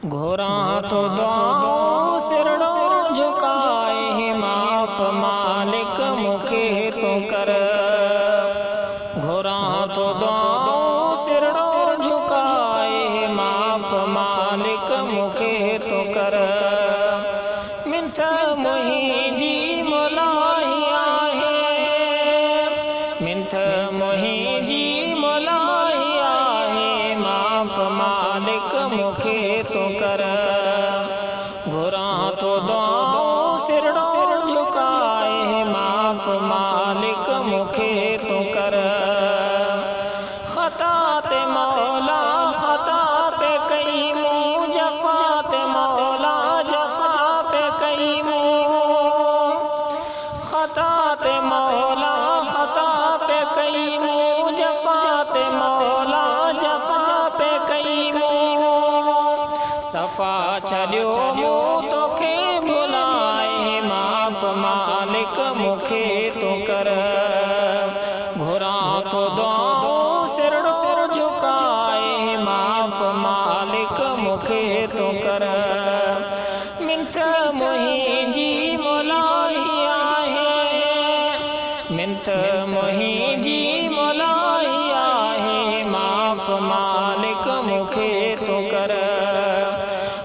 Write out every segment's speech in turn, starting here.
घोरा तो दुआ सिरड़ो झुकाए माफ़ मालिक मुखे तो कर। घोरा तो दुआ सिरड़ो झुकाए माफ़ मालिक मुखे तो कर। मिंथ मुंहिंजी मोलाही आहे, मिंथ मुंहिंजी मोलाही आहे माफ़ मालिक मुखे तो कर। घुरा तो दुआ सिरड़ो झुकाए माफ़ मालिक मुखे तो कर। ख़ता ते मौला ख़ता पे कई मूं, जफ़ा ते मौला जफ़ा पे कई मूं। ख़ता ते मौला ख़ता पे कई मूं, जफ़ा ते मौला जफ़ा पे कई मूं। सफ़ा छॾियो मूं तोखे भुलाए माफ़ मालिक मुखे तो कर। घुरा तो दुआ सिरड़ो झुकाए माफ़ मालिक मुखे तो कर। मिंथ मुंहिंजी मोलाही आहे, मिंथ मुंहिंजी मोलाही आहे माफ़ मालिक मुखे तो कर।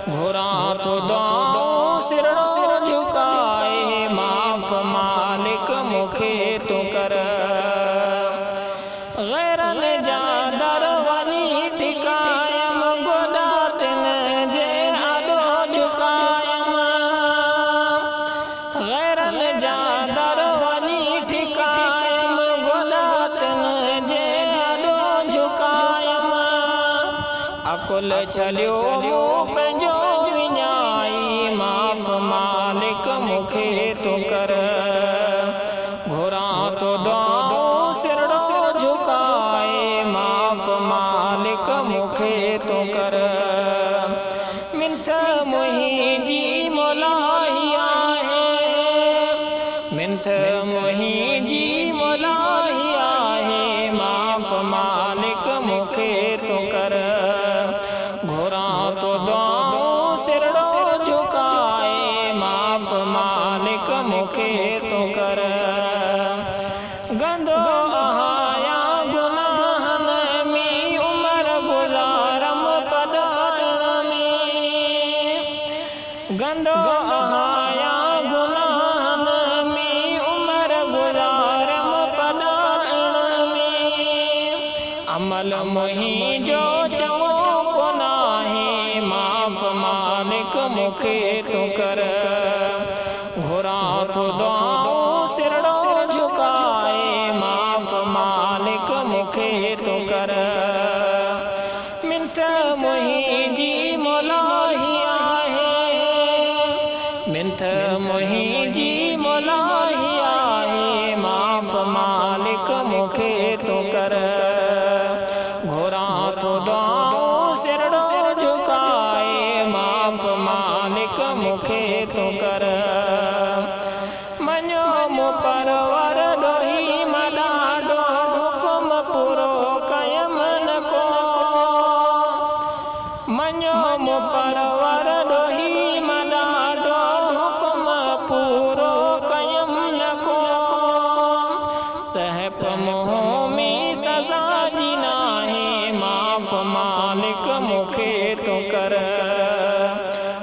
घुरा तो दुआ सिरड़ो झुकाए माफ़ मालिक मुखे तो कर। गैरनि जा दर वञी टिकायम, गोॾा तिन जे आॾो झुकायम। गैरनि जा दर वञी टिकायम, गोॾा तिन जे आॾो झुकायम। अकुल छॾियो मूं पंहिंजो विञाई माफ़ मालिक मुखे तो कर। घुरा तो दुआ सिरड़ो झुकाए माफ़ मालिक मुखे तो कर। मिंथ मुंहिंजी मोलाही आहे, मिंथ मुंहिंजी मोलाही आहे माफ़ मालिक मुखे तो कर। घुरा तो दुआ सिरड़ो झुकाए माफ़ मालिक मुखे तो कर। गंदो आया गुनाहन में उम्र गुज़ारम पढ़ण में। गंदो आया गुनाहन में उम्र गुज़ारम पढ़ण में। अमल मुंहिंजो चङो कोन्हे माफ़ मालिक मुखे तो कर। घुरा तो दुआ सिरड़ो झुकाए माफ़ मालिक मुखे तो कर। मिंथ मुंहिंजी मोलाही आहे, मिंथ मुंहिंजी मोलाही आहे माफ़ मालिक मुखे तो कर। घुरा तो दुआ सिरड़ो झुकाए माफ़ मालिक मुखे तो कर। मञो मूं परवर ॾोही मां ॾाढो हुकुम पूरो कयम न को। मञो मूं परवर ॾोही मां ॾाढो हुकुम पूरो कयम न को। सहप मुंहुं में सज़ा जी नाहे माफ़ मालिक मुखे तो कर।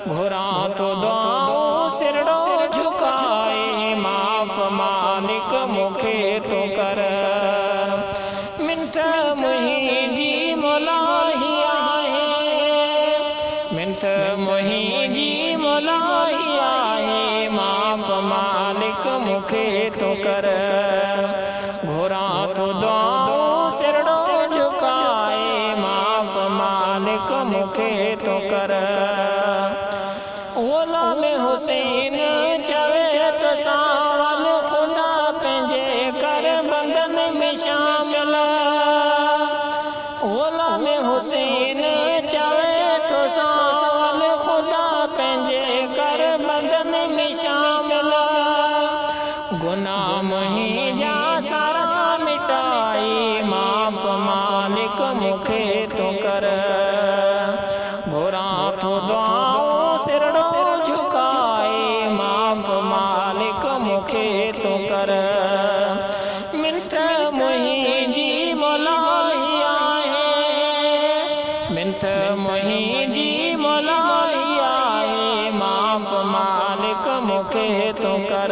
घुरा तो दुआ सिरड़ो झुकाए माफ़ मालिक मुखे तो कर। मिंथ मुंहिंजी मोलाही आहे, मिंथ मुंहिंजी मोलाही आहे माफ़ मालिक मुखे तो कर। घुरा तो दुआ सिरड़ो झुकाए माफ़ मालिक मुखे तो कर। ग़ुलाम हुसैन चवे तो साल ख़ुदा पंहिंजे कर बंदन में शामिल। ग़ुलाम हुसैन चवे तो साल ख़ुदा पंहिंजे कर बंदन में शामिल। गुनाह मुंहिंजा सारा मिटाई माफ़ मालिक मुखे तो कर। घुरा तो दुआ तोखे तो कर।